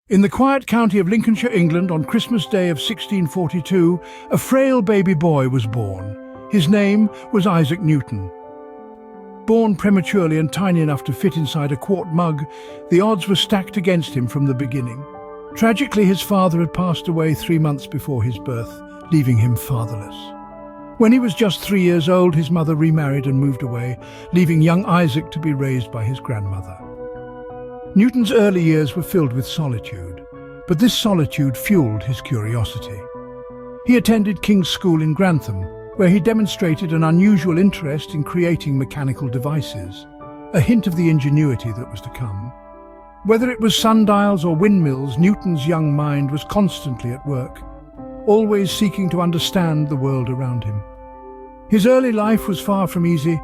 In the quiet county of Lincolnshire, England, on Christmas Day of 1642, a frail baby boy was born. His name was Isaac Newton. Born prematurely and tiny enough to fit inside a quart mug, the odds were stacked against him from the beginning. Tragically, his father had passed away 3 months before his birth, leaving him fatherless. When he was just 3 years old, his mother remarried and moved away, leaving young Isaac to be raised by his grandmother. Newton's early years were filled with solitude, but this solitude fueled his curiosity. He attended King's School in Grantham, where he demonstrated an unusual interest in creating mechanical devices, a hint of the ingenuity that was to come. Whether it was sundials or windmills, Newton's young mind was constantly at work, always seeking to understand the world around him. His early life was far from easy,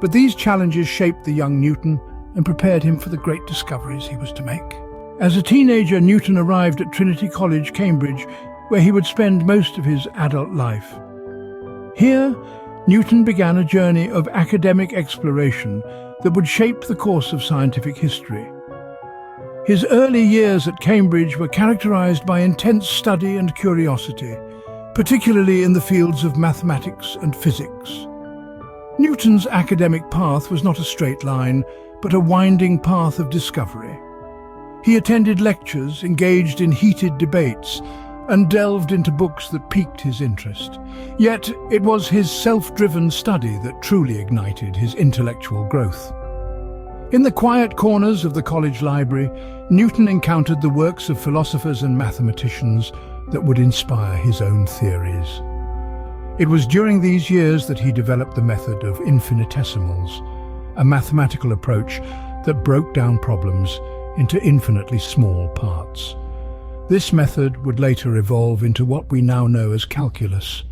but these challenges shaped the young Newton and prepared him for the great discoveries he was to make. As a teenager, Newton arrived at Trinity College, Cambridge, where he would spend most of his adult life. Here, Newton began a journey of academic exploration that would shape the course of scientific history. His early years at Cambridge were characterized by intense study and curiosity, particularly in the fields of mathematics and physics. Newton's academic path was not a straight line, but a winding path of discovery. He attended lectures, engaged in heated debates, and delved into books that piqued his interest. Yet it was his self-driven study that truly ignited his intellectual growth. In the quiet corners of the college library, Newton encountered the works of philosophers and mathematicians that would inspire his own theories. It was during these years that he developed the method of infinitesimals, a mathematical approach that broke down problems into infinitely small parts. This method would later evolve into what we now know as calculus.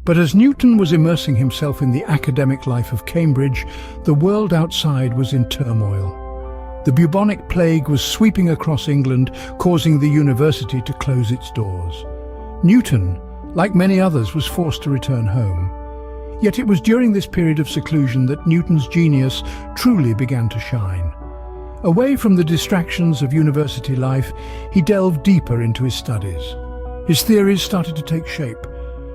But as Newton was immersing himself in the academic life of Cambridge, the world outside was in turmoil. The bubonic plague was sweeping across England, causing the university to close its doors. Newton, like many others, was forced to return home. Yet it was during this period of seclusion that Newton's genius truly began to shine. Away from the distractions of university life, he delved deeper into his studies. His theories started to take shape,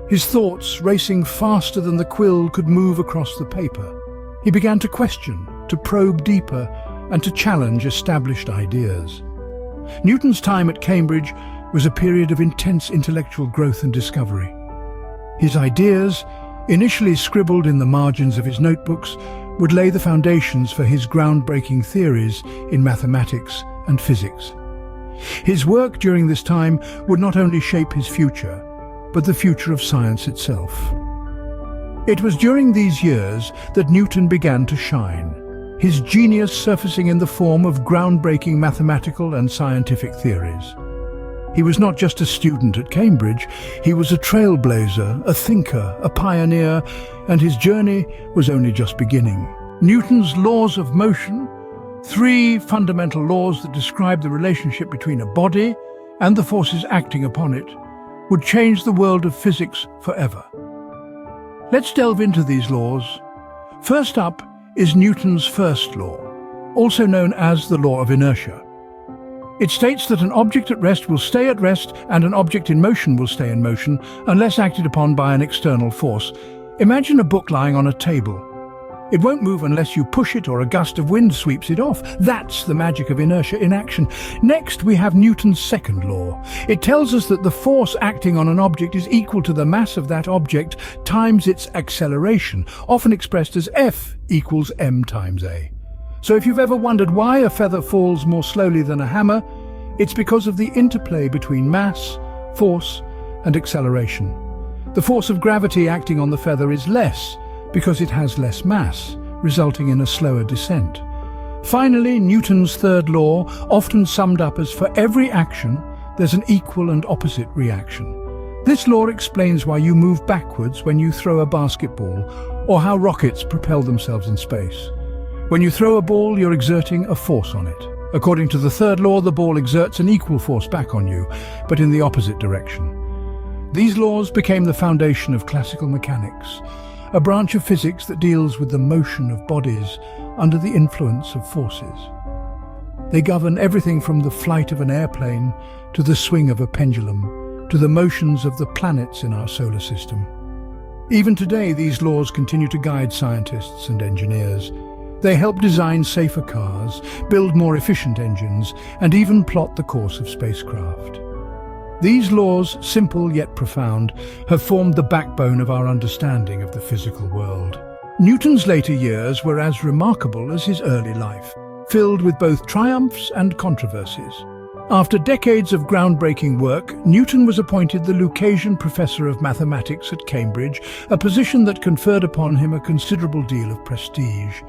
his thoughts racing faster than the quill could move across the paper. He began to question, to probe deeper, and to challenge established ideas. Newton's time at Cambridge was a period of intense intellectual growth and discovery. His ideas, initially scribbled in the margins of his notebooks, would lay the foundations for his groundbreaking theories in mathematics and physics. His work during this time would not only shape his future, but the future of science itself. It was during these years that Newton began to shine, his genius surfacing in the form of groundbreaking mathematical and scientific theories. He was not just a student at Cambridge, he was a trailblazer, a thinker, a pioneer, and his journey was only just beginning. Newton's laws of motion, 3 fundamental laws that describe the relationship between a body and the forces acting upon it, would change the world of physics forever. Let's delve into these laws. First up is Newton's first law, also known as the law of inertia. It states that an object at rest will stay at rest and an object in motion will stay in motion unless acted upon by an external force. Imagine a book lying on a table. It won't move unless you push it or a gust of wind sweeps it off. That's the magic of inertia in action. Next, we have Newton's second law. It tells us that the force acting on an object is equal to the mass of that object times its acceleration, often expressed as F equals m times a. So if you've ever wondered why a feather falls more slowly than a hammer, it's because of the interplay between mass, force, and acceleration. The force of gravity acting on the feather is less because it has less mass, resulting in a slower descent. Finally, Newton's third law, often summed up as for every action, there's an equal and opposite reaction. This law explains why you move backwards when you throw a basketball, or how rockets propel themselves in space. When you throw a ball, you're exerting a force on it. According to the third law, the ball exerts an equal force back on you, but in the opposite direction. These laws became the foundation of classical mechanics, a branch of physics that deals with the motion of bodies under the influence of forces. They govern everything from the flight of an airplane to the swing of a pendulum, to the motions of the planets in our solar system. Even today, these laws continue to guide scientists and engineers. They help design safer cars, build more efficient engines, and even plot the course of spacecraft. These laws, simple yet profound, have formed the backbone of our understanding of the physical world. Newton's later years were as remarkable as his early life, filled with both triumphs and controversies. After decades of groundbreaking work, Newton was appointed the Lucasian Professor of Mathematics at Cambridge, a position that conferred upon him a considerable deal of prestige.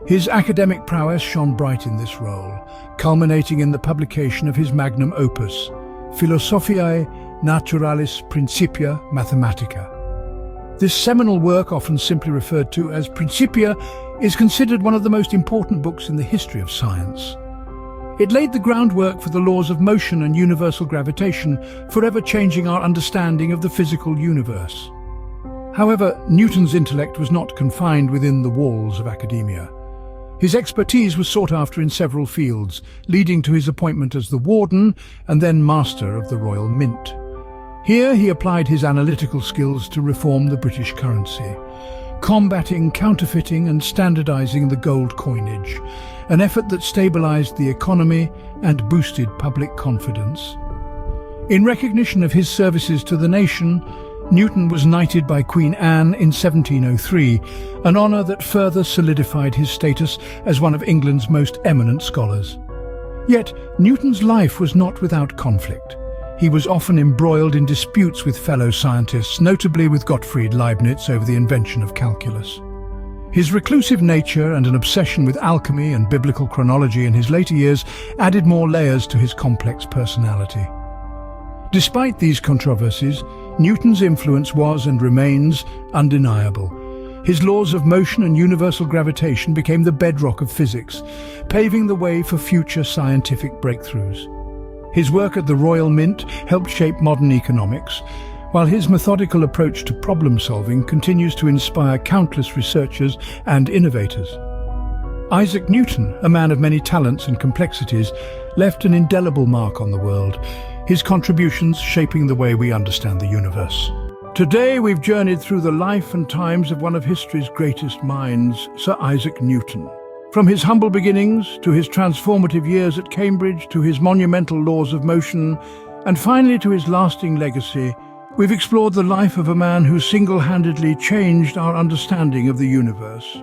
His academic prowess shone bright in this role, culminating in the publication of his magnum opus, Philosophiae Naturalis Principia Mathematica. This seminal work, often simply referred to as Principia, is considered one of the most important books in the history of science. It laid the groundwork for the laws of motion and universal gravitation, forever changing our understanding of the physical universe. However, Newton's intellect was not confined within the walls of academia. His expertise was sought after in several fields, leading to his appointment as the Warden and then Master of the Royal Mint. Here he applied his analytical skills to reform the British currency, combating counterfeiting and standardizing the gold coinage, an effort that stabilized the economy and boosted public confidence. In recognition of his services to the nation, Newton was knighted by Queen Anne in 1703, an honor that further solidified his status as one of England's most eminent scholars. Yet, Newton's life was not without conflict. He was often embroiled in disputes with fellow scientists, notably with Gottfried Leibniz over the invention of calculus. His reclusive nature and an obsession with alchemy and biblical chronology in his later years added more layers to his complex personality. Despite these controversies, Newton's influence was and remains undeniable. His laws of motion and universal gravitation became the bedrock of physics, paving the way for future scientific breakthroughs. His work at the Royal Mint helped shape modern economics, while his methodical approach to problem-solving continues to inspire countless researchers and innovators. Isaac Newton, a man of many talents and complexities, left an indelible mark on the world, his contributions shaping the way we understand the universe. Today we've journeyed through the life and times of one of history's greatest minds, Sir Isaac Newton. From his humble beginnings, to his transformative years at Cambridge, to his monumental laws of motion, and finally to his lasting legacy, we've explored the life of a man who single-handedly changed our understanding of the universe.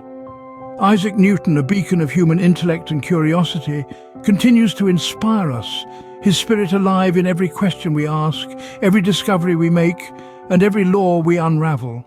Isaac Newton, a beacon of human intellect and curiosity, continues to inspire us, his spirit alive in every question we ask, every discovery we make, and every law we unravel.